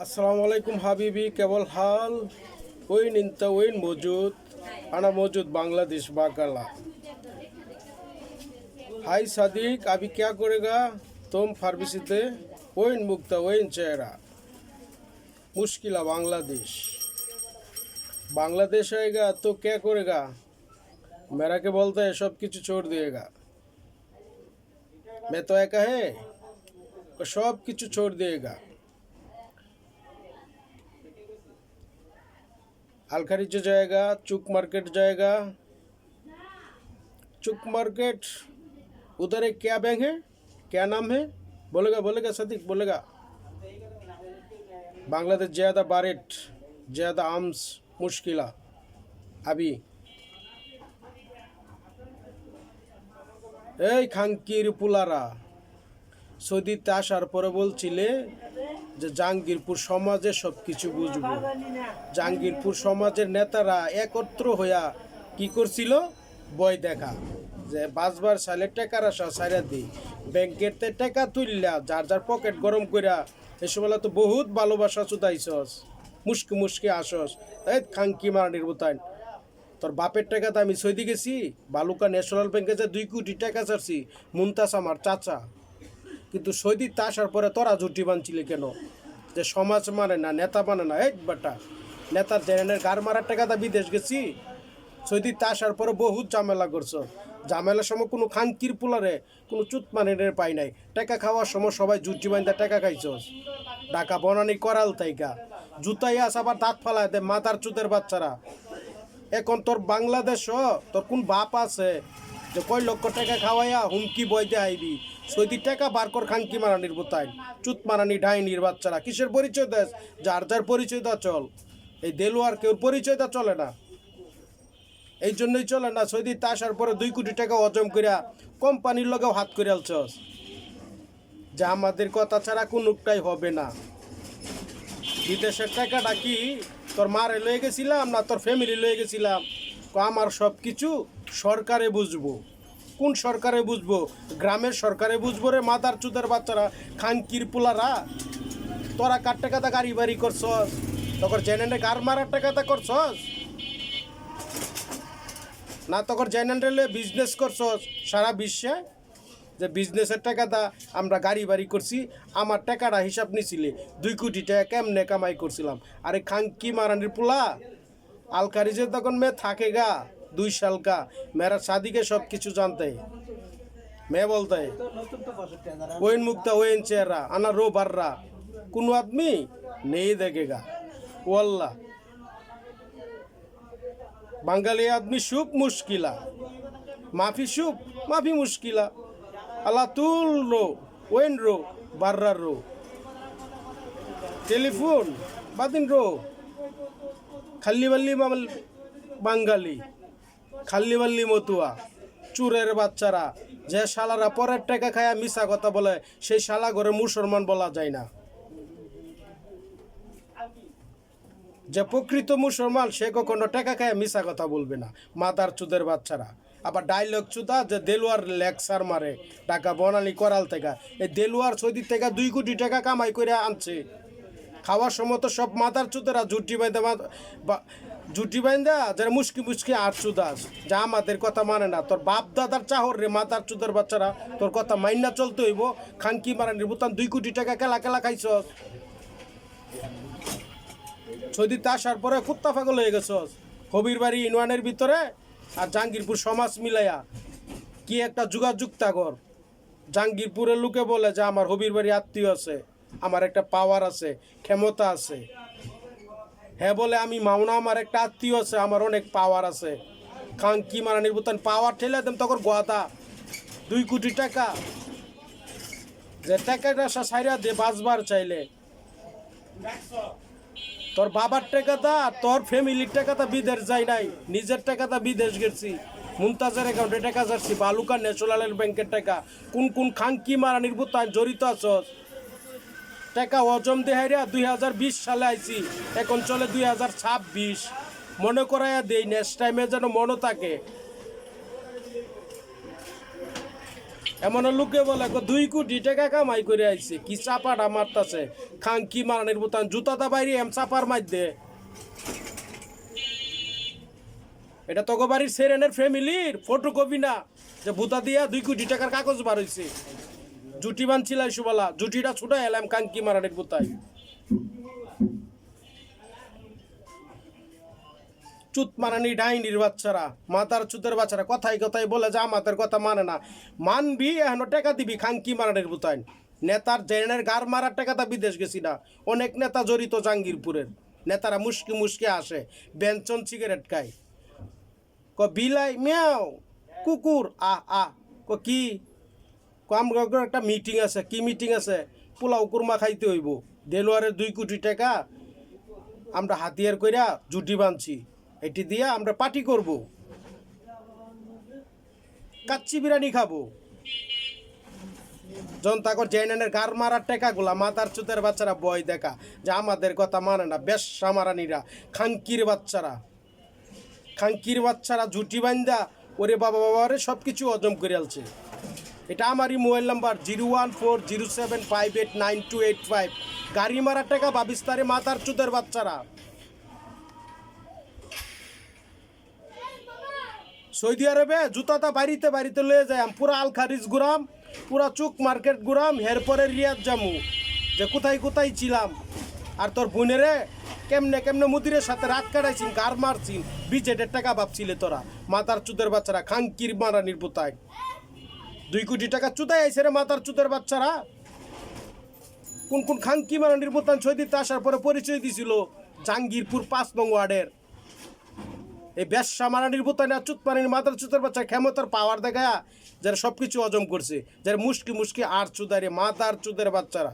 अस्सलामुअलैकुम हबीबी केवल हाल वइन इंता वइन मौजूद अना मौजूद बांग्लादेश बाकाला। हाय सादिक अभी क्या करेगा तुम फार्मेसीते वइन मुक्ता वइन चेहरा मुश्किल बांग्लादेश बांग्लादेश आएगा तो क्या करेगा। मेरा के बोलता है सब कुछ छोड़ दिएगा। मैं तो एक है तो सब कुछ छोड़ दिएगा। अलखरीज जाएगा, चुक मार्केट जाएगा। चुक मार्केट उधर एक क्या बैंक है, क्या नाम है, बोलेगा सदीक बोलेगा। बांग्लादेश ज़्यादा बारेट ज़्यादा आर्म्स मुश्किला अभी এই খাঙ্কির পুলারা সৌদিতে আসার পরে বলছিলে যে জাহাঙ্গীরপুর সমাজে সব কিছু বুঝবো। জাহাঙ্গীরপুর সমাজের নেতারা একত্র হইয়া কি করছিল, বই দেখা যে বাসবার সালে টাকার আশা সাইরা দিই, ব্যাংকের তে টাকা তুললা যার যার পকেট গরম কইরা এসবেলা তো বহুত ভালোবাসা চুদাইছস, মুশকি মুশকি আসস। এই খাঙ্কি মারানির বুতাইন তোর বাপের টাকাতে আমি সৌদি গেছি, বালুকা ন্যাশনাল ব্যাংকে যে 2 কোটি টাকা চাচ্ছি, মুমতাজ আমার চাচা। কিন্তু সৌদিতে আসার পরে তোরা জুটি বানছিলি কেন যে সমাজ মানে না, নেতা মানে না। এই বাটা নেতার জেনের গার মারার টাকাটা বিদেশ গেছি, সৌদিতে আসার পরে বহুত ঝামেলা করছো। ঝামেলার সময় কোনো খাঙ্কির পোলারে কোনো চুত মানের পাই নাই। টাকা খাওয়ার সময় সবাই জুটি বান্ধা টাকা খাইছস। ঢাকা বনানি করাল তাইকা জুতাই আস আবার দাঁত ফালায় দে মাথার চুতের বাচ্চারা। এখন তোর বাংলাদেশ তোর কোন বাপ আছে যে কয় লক্ষ টাকা খাওয়াইয়া হুমকি বইতে আইবি। সৌদি টাকা বার কর খাঙ্কি মারানির বোতাই চুত মারানি ডাইনির বাচ্চারা। কিসের পরিচয় দেশ, যার যার পরিচয় দা চল। এই দেলোয়ার কেউ পরিচয় দা চলে না, এই জন্যই চলে না। সৌদিতে আসার পরে 2 কোটি টাকা হজম করিয়া কোম্পানির লগেও হাত করে আলছস যে আমাদের কথা ছাড়া কোনোটাই হবে না। বিদেশের টাকাটা কি তোর মারে লয়ে গেছিলাম না তোর ফ্যামিলি লয়ে গেছিলাম? আমার সব কিছু সরকারে বুঝবো। কোন সরকারে বুঝবো? গ্রামের সরকারে বুঝবো রে মাদার চুদার বাচ্চারা, খাঙ্কির পোলারা। তোরা কার টাকাটা গাড়ি বাড়ি করছস, তখন জেনারেলে গার মারার টাকাটা করছস না, তখন জেনারেলে বিজনেস করছস সারা বিশ্বে যে বিজনেসের টাকাটা আমরা গাড়ি বাড়ি করছি। আমার টাকাটা হিসাব নিছিলে 2 কোটি টাকা কেমনে কামাই করছিলাম। আরে খাঙ্কি মারানির পোলা अलकारीजे तक मैं थाकेगा 2 साल का, मेरा शादी के सब किचु जानते है। मैं बोलता है वही मुक्ता वही चेहरा आना रो बर्रा कुन आदमी नहीं देखेगा। वल्ला बंगाली आदमी शुभ मुश्किला, माफी शुभ माफी मुश्किला। अल्लाह तुल रो वैन रो बर्रा रो टेलीफोन बादिन रो खाल्ली बांगाली खाल्ली मতুয়া চুরের বাচ্চারা যে শালারা পরের টাকা খায়া মিছা কথা বলে, সেই শালা ঘরে মুসলমান বলা যায় না। যে প্রকৃত মুসলমান সে কখনো টাকা খায়া মিছা কথা বলবে না। মাদার চুদের বাচ্চারা আবার ডায়লগ চুদা যে দেলোয়ার লেকচার মারে টাকা বনালি করাল থেকে। এই দেলোয়ার সৌদি থেকে 2 কোটি টাকা কামাই করে আনছে। খাওয়ার সময় তো সব মাদার চুদেরা জুটি বাইন্দা যারা মুশকি মুশকি আর চুদাস যা আমাদের কথা মানে না। তোর বাপ দাদার চাহর রে মাদার চুদের বাচ্চারা, তোর কথা মাইনা চলতে হইব। খাঙ্কি মারানির বুতান 2 কোটি টাকা কেলা কেলা খাইছস। সৌদিতে আসার পরে কুত্তা পাগল হয়ে গেছস। হবির বাড়ি ইউনিয়নের ভিতরে আর জাহাঙ্গীরপুর সমাজ মিলাইয়া কি একটা যোগাযোগ তাগর। জাহাঙ্গীরপুরের লোকে বলে যে আমার হবির বাড়ি আত্মীয় আছে, আমার একটা পাওয়ার আছে, ক্ষমতা আছে। হ্যাঁ বলে আমি মাওনা আমার একটা আত্মীয় আছে, আমার অনেক পাওয়ার আছে। খাঙ্কি মারানির বুতান পাওয়ার ঠেলে দেন তখন গোয়াদা 2 কোটি টাকা যে টাকাটা সাইরা দে বাঁচবার চাইলে। তোর বাবার টাকাটা তোর ফ্যামিলির টাকাটা বিদেশ যায় নাই, নিজের টাকাটা বিদেশ গেছি। মুমতাজের অ্যাকাউন্টে টাকা যাচ্ছি, বালুকা ন্যাশনাল ব্যাংকের টাকা। কোন কোন খাঙ্কি মারানির বুতান জড়িত আছস? টাকা হজম দেহাইরা 2020 সালে আইছি, এখন চলে 2026। মনে করাইয়া দেই নেক্সট টাইমে যেন মনে থাকে। এমন লোকে বলে 2 কোটি টাকা কামাই করে আইছে, কি চাপাটা মারতাছে খাঙ্কি মারানির বোতান জুতাটা বাইরে এম চাপার মাধ্যে। এটা তোকে বাড়ির সেরেনের ফ্যামিলির ফটোকপি না যে ভূতা দিয়া 2 কোটি টাকার কাগজ বার হয়েছে। জুটি বানছিলাই সুবালা, জুটিটা ছুটা এলাম খাঙ্কি মারানির বোতায়। চুত মারানি ডাইনির বাচ্চারা, মাতার চুতের বাচ্চারা কথাই কথাই বলে যে আমাদের কথা মানে না। মানবি এখনো টাকা দিবি খাঙ্কি মারানির বোতায়। নেতার জেনের গার মারার টাকাটা বিদেশ গেছি না। অনেক নেতা জড়িত জাঙ্গিরপুরের। নেতারা মুশকি মুশকি আসে, বেঞ্চন সিগারেট খায়। বিলাই মিয়াও, কুকুর আহ আহ। কি আমরা একটা মিটিং আছে। কি মিটিং আছে? পোলাও কুরমা খাইতে হইব। দেলোয়ারের 2 কোটি টাকা আমরা হাতিয়ার কইরা জুটি বানছি, এটি দিয়া আমরা পার্টি করব, কাচ্চি বিরিয়ানি খাবো। জনতাকর জেনের গার মারার টাকাগুলা মাতার চুতের বাচ্চারা বয় দেখা যে আমাদের কথা মানে না। বেশ সামারানিরা, খাঙ্কির বাচ্চারা, খাঙ্কির বাচ্চারা জুটি বান্ধা ওরে বাবা বাবারে সব কিছু হজম করে আলছে। এটা আমারই মোবাইল নাম্বার 01407589285। গাড়ি মারার টাকা ভাবিস্তারে মাতার চুতের বাচ্চারা। সৌদি আরবে জুতাটা বাড়িতে বাড়িতে লয়ে যায়, পুরা আল খারিজ ঘুরাম, পুরা চুক মার্কেট ঘুরাম, এরপরে রিয়াদ জামু যে কোথায় কোথায় ছিলাম। আর তোর বোনেরে কেমনে কেমনে মুদিরের সাথে রাত কাটাইছিন, গার মারছিন, বিজেটের টাকা ভাবছিলে তোরা মাতার চুতের বাচ্চারা খাঙ্কির মারানির পোতায়। 2 কোটি টাকা চুতাই আইসে রে মাতার চুতের বাচ্চারা। কোন কোন খাঙ্কি মারানির পোতান সৌদিতে আসার পরে পরিচয় দিছিল জাঙ্গিরপুর 5 নং ওয়ার্ডের। এই ব্যবসা মারানির বোতানে চুত মারানির মাথার চুতের বাচ্চা ক্ষমতার পাওয়ার দেখায় যারা সব কিছু হজম করছে, যারা মুশকি মুশকি আর চুদারে মাথার চুদের বাচ্চারা।